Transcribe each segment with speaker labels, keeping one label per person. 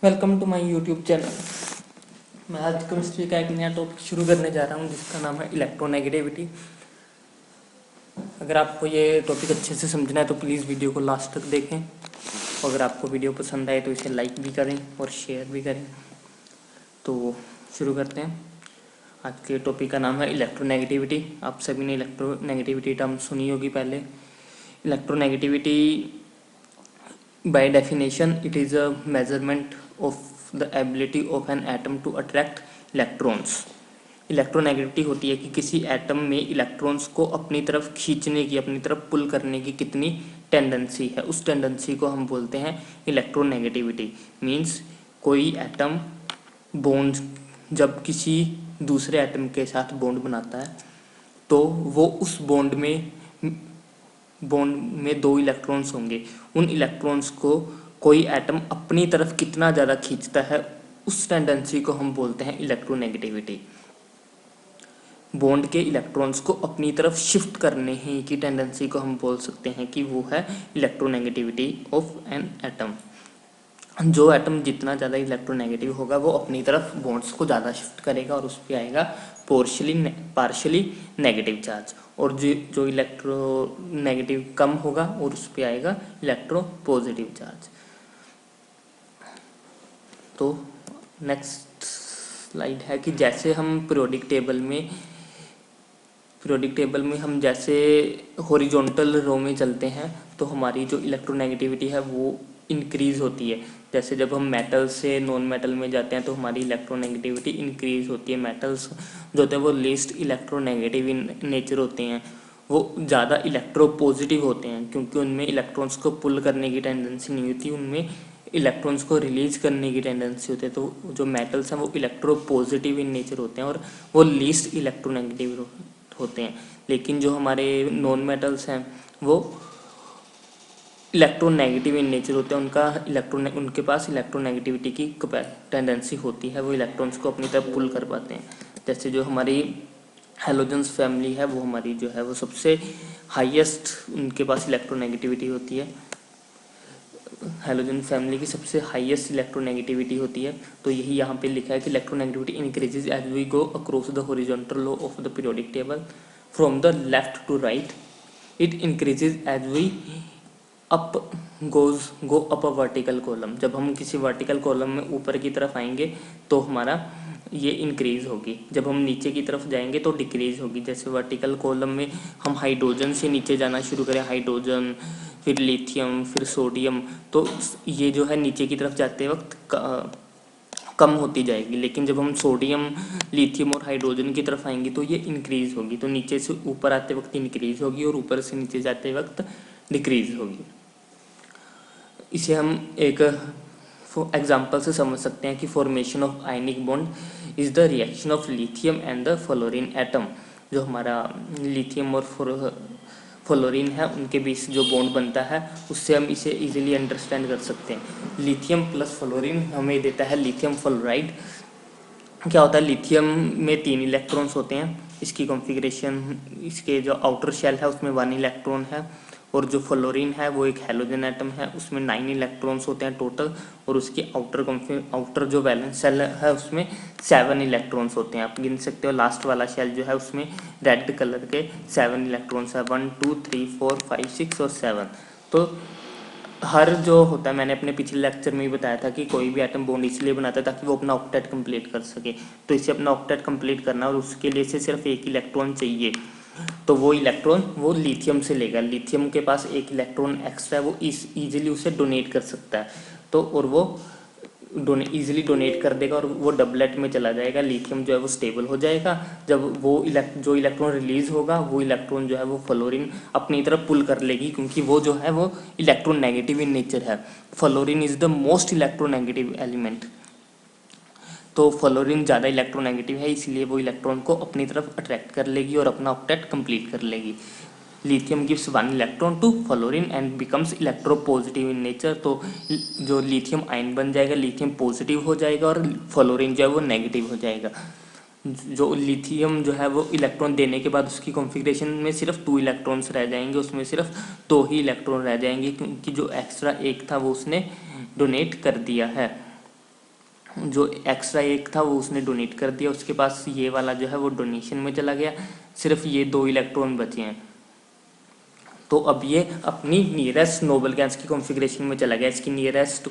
Speaker 1: Welcome to my YouTube channel. मैं आज chemistry का एक नया टॉपिक शुरू करने जा रहा हूँ जिसका नाम है इलेक्ट्रोनेगेटिविटी। अगर आपको ये टॉपिक अच्छे से समझना है तो प्लीज़ वीडियो को लास्ट तक देखें। अगर आपको वीडियो पसंद आए तो इसे लाइक भी करें और शेयर भी करें। तो शुरू करते हैं। आज के टॉपिक का नाम है इलेक्ट्रोनेगेटिविटी। आप सभी ने इलेक्ट्रोनेगेटिविटी टर्म सुनी होगी पहले। Electronegativity by definition it is a measurement of the ability of an atom to attract electrons। Electronegativity होती है कि किसी एटम में इलेक्ट्रॉन्स को अपनी तरफ खींचने की, अपनी तरफ पुल करने की कितनी टेंडेंसी है, उस टेंडेंसी को हम बोलते हैं इलेक्ट्रोनेगेटिविटी। मींस कोई एटम बॉन्ड जब किसी दूसरे एटम के साथ बॉन्ड बनाता है तो वो उस बॉन्ड में दो इलेक्ट्रॉन्स होंगे। उन इलेक्ट्रॉन्स को कोई एटम अपनी तरफ कितना ज़्यादा खींचता है उस टेंडेंसी को हम बोलते हैं इलेक्ट्रोनेगेटिविटी। बॉन्ड के इलेक्ट्रॉन्स को अपनी तरफ शिफ्ट करने ही की टेंडेंसी को हम बोल सकते हैं कि वो है इलेक्ट्रोनेगेटिविटी ऑफ एन एटम। जो एटम जितना ज़्यादा इलेक्ट्रोनेगेटिव होगा वो अपनी तरफ बॉन्ड्स को ज़्यादा शिफ्ट करेगा और उस पर आएगा पार्शियली नेगेटिव चार्ज, और जो इलेक्ट्रोनेगेटिव कम होगा और उस पर आएगा इलेक्ट्रो पॉजिटिव चार्ज। तो नेक्स्ट स्लाइड है कि जैसे हम पीरियोडिक टेबल में हम जैसे हॉरिजॉन्टल रो में चलते हैं तो हमारी जो इलेक्ट्रोनेगेटिविटी है वो इंक्रीज होती है। जैसे जब हम मेटल से नॉन मेटल में जाते हैं तो हमारी इलेक्ट्रोनेगेटिविटी इंक्रीज होती है। मेटल्स जो होते हैं वो लीस्ट इलेक्ट्रोनेगेटिव इन नेचर होते हैं, वो ज़्यादा इलेक्ट्रोपॉजिटिव होते हैं क्योंकि उनमें इलेक्ट्रॉन्स को पुल करने की टेंडेंसी नहीं होती, उनमें इलेक्ट्रॉन्स को रिलीज करने की टेंडेंसी होती है। तो जो मेटल्स हैं वो इलेक्ट्रोपॉजिटिव इन नेचर होते हैं और वो लीस्ट इलेक्ट्रोनेगेटिव होते हैं। लेकिन जो हमारे नॉन मेटल्स हैं वो इलेक्ट्रोनेगेटिव इन नेचर होते हैं। उनके पास इलेक्ट्रोनेगेटिविटी की टेंडेंसी होती है, वो इलेक्ट्रॉन्स को अपनी तरफ पुल कर पाते हैं। जैसे जो हमारी हैलोजेंस फैमिली है वो हमारी जो है वो सबसे हाईएस्ट उनके पास इलेक्ट्रोनेगेटिविटी होती है। हैलोजन फैमिली की सबसे हाईएस्ट इलेक्ट्रोनेगेटिविटी होती है। तो यही यहाँ पे लिखा है कि electronegativity increases as we go across the horizontal row of the periodic table from the left to right. It increases as we go up a vertical column. जब हम किसी वर्टिकल कॉलम में ऊपर की तरफ आएंगे तो हमारा ये इंक्रीज होगी, जब हम नीचे की तरफ जाएंगे तो डिक्रीज होगी। जैसे वर्टिकल कॉलम में हम हाइड्रोजन से नीचे जाना शुरू करें, हाइड्रोजन फिर लिथियम फिर सोडियम, तो ये जो है नीचे की तरफ जाते वक्त कम होती जाएगी। लेकिन जब हम सोडियम लिथियम और हाइड्रोजन की तरफ आएंगे तो ये इंक्रीज होगी। तो नीचे से ऊपर आते वक्त इंक्रीज होगी और ऊपर से नीचे जाते वक्त डिक्रीज होगी। इसे हम एक एग्जाम्पल से समझ सकते हैं कि formation of ionic bond is the reaction of lithium and the fluorine atom. जो हमारा लिथियम और फ्लोरीन है उनके बीच जो बॉन्ड बनता है उससे हम इसे इजीली अंडरस्टैंड कर सकते हैं। लिथियम प्लस फ्लोरीन हमें देता है लिथियम फ्लोराइड। क्या होता है, लिथियम में 3 इलेक्ट्रॉन्स होते हैं। इसकी कॉन्फ़िगरेशन, इसके जो आउटर शेल है उसमें 1 इलेक्ट्रॉन है, और जो फ्लोरीन है वो एक हैलोजन एटम है, उसमें 9 इलेक्ट्रॉन्स होते हैं टोटल, और उसकी आउटर जो वैलेंस शेल है उसमें 7 इलेक्ट्रॉन्स होते हैं। आप गिन सकते हो, लास्ट वाला शेल जो है उसमें रेड कलर के 7 इलेक्ट्रॉन्स है, 1 2 3 4 5 6 और 7। तो हर जो होता है, मैंने अपने पिछले लेक्चर में ही बताया था कि कोई भी एटम बॉन्ड इसलिए बनाता है ताकि वो अपना ऑक्टेट कंप्लीट कर सके। तो इसे अपना ऑक्टेट कंप्लीट करना और उसके लिए से सिर्फ 1 इलेक्ट्रॉन चाहिए, तो वो इलेक्ट्रॉन वो लिथियम से लेगा। लिथियम के पास 1 इलेक्ट्रॉन एक्स्ट्रा है, वो इजीली उसे डोनेट कर सकता है। तो और वो इजीली डोनेट कर देगा और वो डबलेट में चला जाएगा। लिथियम जो है वो स्टेबल हो जाएगा। जब वो जो इलेक्ट्रॉन रिलीज होगा वो इलेक्ट्रॉन जो है वो फ्लोरीन अपनी तरफ पुल कर लेगी, क्योंकि वो जो है वो इलेक्ट्रोनेगेटिव इन नेचर है। Fluorine is the most electronegative element. तो फ्लोरीन ज़्यादा इलेक्ट्रोनेगेटिव है, इसलिए वो इलेक्ट्रॉन को अपनी तरफ अट्रैक्ट कर लेगी और अपना ऑक्टेट कंप्लीट कर लेगी। Lithium gives 1 electron to fluorine and becomes electropositive in nature. तो जो लिथियम आयन बन जाएगा, लिथियम पॉजिटिव हो जाएगा और फ्लोरीन जो है वो नेगेटिव हो जाएगा। जो लिथियम जो है वो इलेक्ट्रॉन देने के बाद उसकी कॉन्फ़िगरेशन में सिर्फ 2 इलेक्ट्रॉन्स रह जाएंगे, उसमें सिर्फ 2 ही इलेक्ट्रॉन रह जाएंगे, क्योंकि जो एक्स्ट्रा 1 था वो उसने डोनेट कर दिया है। जो एक्स्ट्रा एक था वो उसने डोनेट कर दिया, उसके पास ये वाला जो है वो डोनेशन में चला गया, सिर्फ ये 2 इलेक्ट्रॉन बचे हैं। तो अब ये अपनी नियरेस्ट नोबल गैस की कॉन्फ़िगरेशन में चला गया। इसकी नियरेस्ट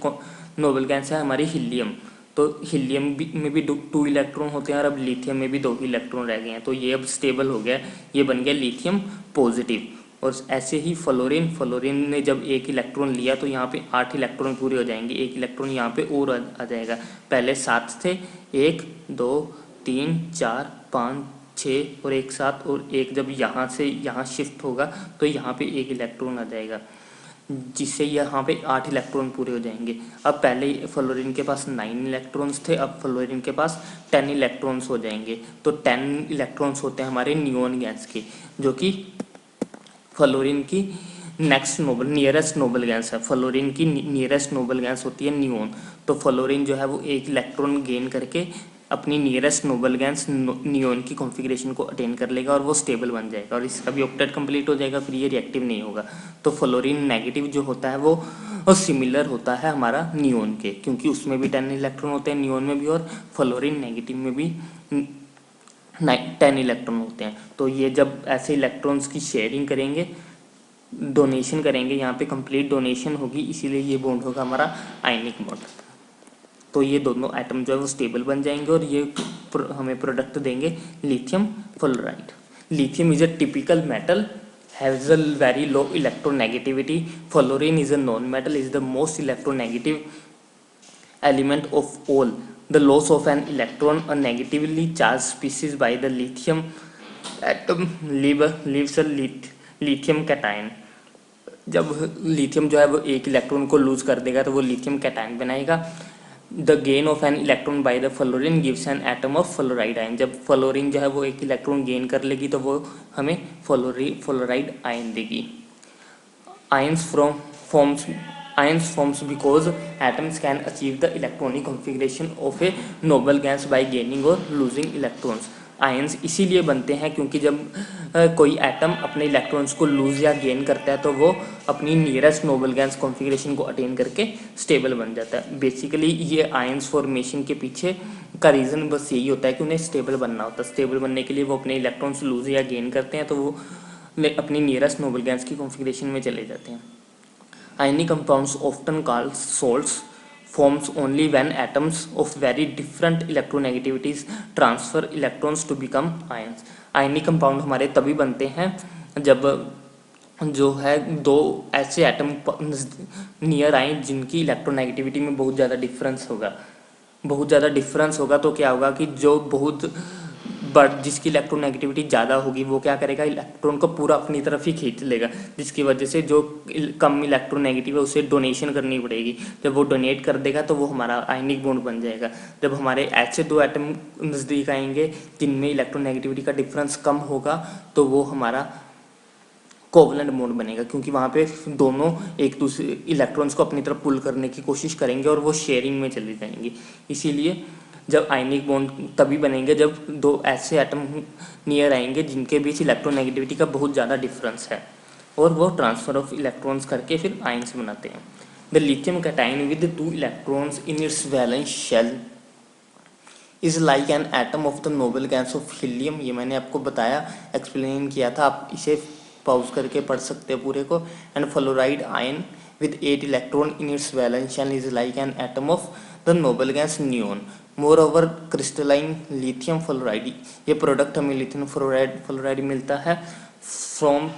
Speaker 1: नोबल गैस है हमारी हीलियम। तो हीलियम में भी 2 इलेक्ट्रॉन होते हैं और अब लिथियम में भी 2 इलेक्ट्रॉन रह गए हैं। तो ये अब स्टेबल हो गया, ये बन गया लिथियम पॉजिटिव। और ऐसे ही फ्लोरीन ने जब 1 इलेक्ट्रॉन लिया तो यहाँ पे 8 इलेक्ट्रॉन पूरे हो जाएंगे, 1 इलेक्ट्रॉन यहाँ पे और आ जाएगा। पहले 7 थे, 1 2 3 4 5 6 और एक 7, और एक जब यहाँ से यहाँ शिफ्ट होगा तो यहाँ पे 1 इलेक्ट्रॉन आ जाएगा, जिससे यहाँ पे 8 इलेक्ट्रॉन पूरे हो जाएंगे। अब पहले फ्लोरीन के पास 9 इलेक्ट्रॉन्स थे, अब फ्लोरीन के पास 10 इलेक्ट्रॉन्स हो जाएंगे। तो 10 इलेक्ट्रॉन्स होते हैं हमारे नियोन गैस के, जो कि फ्लोरीन की नियरेस्ट नोबल गैस है। फ्लोरीन की नियरेस्ट नोबल गैस होती है नियोन। तो फ्लोरीन जो है वो 1 इलेक्ट्रॉन गेन करके अपनी नियरेस्ट नोबल गैस नियोन की कॉन्फ़िगरेशन को अटेन कर लेगा और वो स्टेबल बन जाएगा और इसका भी ऑक्टेट कंप्लीट हो जाएगा, फिर ये रिएक्टिव नहीं होगा। तो फ्लोरीन नेगेटिव जो होता है वो सिमिलर होता है हमारा नियोन के, क्योंकि उसमें भी 10 इलेक्ट्रॉन होते हैं नियोन में भी, और फ्लोरीन नेगेटिव में भी 10 इलेक्ट्रॉन होते हैं। तो ये जब ऐसे इलेक्ट्रॉन्स की शेयरिंग करेंगे, डोनेशन करेंगे, यहाँ पे कंप्लीट डोनेशन होगी, इसीलिए ये बॉन्ड होगा हमारा आयनिक बॉन्ड। तो ये दोनों एटम जो है वो स्टेबल बन जाएंगे और ये हमें प्रोडक्ट देंगे lithium fluoride. Lithium is a typical metal, has a very low electronegativity. Fluorine is a non metal, is the most electronegative element of all. The loss of an electron, a negatively charged species by the lithium atom leaves a lithium cation. जब lithium जो है वो 1 electron को loose कर देगा तो वो lithium cation बनाएगा। The gain of an electron by the fluorine gives an atom of fluoride ion. जब फ्लोरीन जो है वो 1 इलेक्ट्रॉन गेन कर लेगी तो वो हमें फ्लोराइड आयन देगी। Ions forms because atoms can achieve the electronic configuration of a noble gas by gaining or losing electrons. Ions इसीलिए बनते हैं क्योंकि जब कोई एटम अपने इलेक्ट्रॉन्स को लूज या गेन करता है तो वो अपनी नियरेस्ट नोबल गैस कॉन्फ़िगरेशन को अटेन करके स्टेबल बन जाता है। बेसिकली ये आयंस फॉर्मेशन के पीछे का रीज़न बस यही होता है कि उन्हें स्टेबल बनना होता है। स्टेबल बनने के लिए वो अपने इलेक्ट्रॉन्स लूज या गेन करते हैं तो वो अपनी नियरेस्ट नोबल गैस की कॉन्फ़िगरेशन में चले जाते हैं। Ionic compounds often called salts forms only when atoms of very different electronegativities transfer electrons to become ions. Ionic compound हमारे तभी बनते हैं जब जो है 2 ऐसे एटम नियर आए जिनकी इलेक्ट्रोनेगेटिविटी में बहुत ज़्यादा डिफरेंस होगा। तो क्या होगा कि जो बहुत बट जिसकी इलेक्ट्रोनेगेटिविटी ज़्यादा होगी वो क्या करेगा, इलेक्ट्रॉन को पूरा अपनी तरफ ही खींच लेगा, जिसकी वजह से जो कम इलेक्ट्रोनेगेटिव है उसे डोनेशन करनी पड़ेगी। जब वो डोनेट कर देगा तो वो हमारा आयनिक बॉन्ड बन जाएगा। जब हमारे ऐसे 2 एटम नज़दीक आएंगे जिनमें इलेक्ट्रोनेगेटिविटी का डिफरेंस कम होगा तो वो हमारा कोवलेंट बॉन्ड बनेगा, क्योंकि वहाँ पे दोनों एक दूसरे इलेक्ट्रॉन्स को अपनी तरफ पुल करने की कोशिश करेंगे और वो शेयरिंग में चले जाएंगे। इसीलिए जब आयनिक बॉन्ड तभी बनेंगे जब 2 ऐसे एटम नियर आएंगे जिनके बीच इलेक्ट्रोनेगेटिविटी का बहुत ज़्यादा डिफरेंस है और वो ट्रांसफर ऑफ इलेक्ट्रॉन्स करके फिर आयंस बनाते हैं। The lithium cation with 2 electrons in its valence shell is like an atom of the noble gas of helium. ये मैंने आपको बताया, एक्सप्लेन किया था, आप इसे पॉज करके पढ़ सकते हैं पूरे को। And fluoride ion with 8 electron in its valence shell is like an atom of the noble gas neon. Moreover, crystalline lithium fluoride, ये प्रोडक्ट हमें लिथियम फ्लोराइड मिलता है from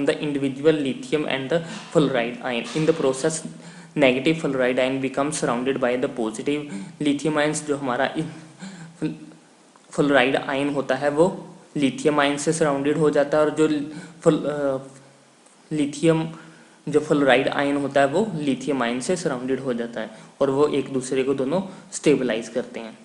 Speaker 1: the individual lithium and the fluoride ion. In the process, negative fluoride ion becomes surrounded by the positive lithium ions. जो हमारा fluoride ion होता है वो lithium ion से सराउंडेड हो जाता है और जो फ्लोराइड आयन होता है वो लिथियम आयन से सराउंडेड हो जाता है और वो एक दूसरे को दोनों स्टेबलाइज करते हैं।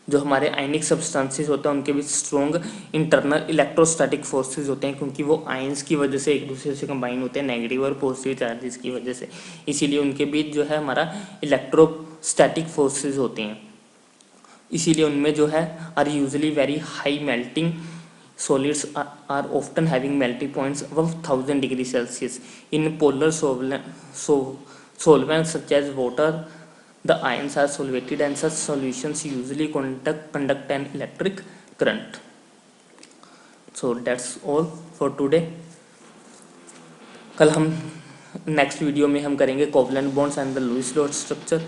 Speaker 1: जो हमारे आयनिक सब्सटेंसेस होते हैं उनके बीच स्ट्रॉन्ग इंटरनल इलेक्ट्रोस्टैटिक फोर्सेस होते हैं, क्योंकि वो आयंस की वजह से एक दूसरे से कंबाइन होते हैं नेगेटिव और पॉजिटिव चार्जेस की वजह से। इसीलिए उनके बीच जो है हमारा इलेक्ट्रोस्टैटिक फोर्सेस होते हैं। इसीलिए उनमें जो है are usually very high melting solids are often having melting points above 1000 degrees Celsius. In polar solvents such as water, the ions are solvated and such solutions usually conduct an electric current. So that's all for today. कल हम next video में हम करेंगे covalent bonds and the Lewis dot structure.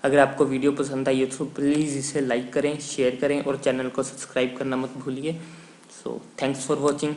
Speaker 1: अगर आपको video पसंद आई तो please इसे लाइक करें, शेयर करें और चैनल को सब्सक्राइब करना मत भूलिए। So thanks for watching.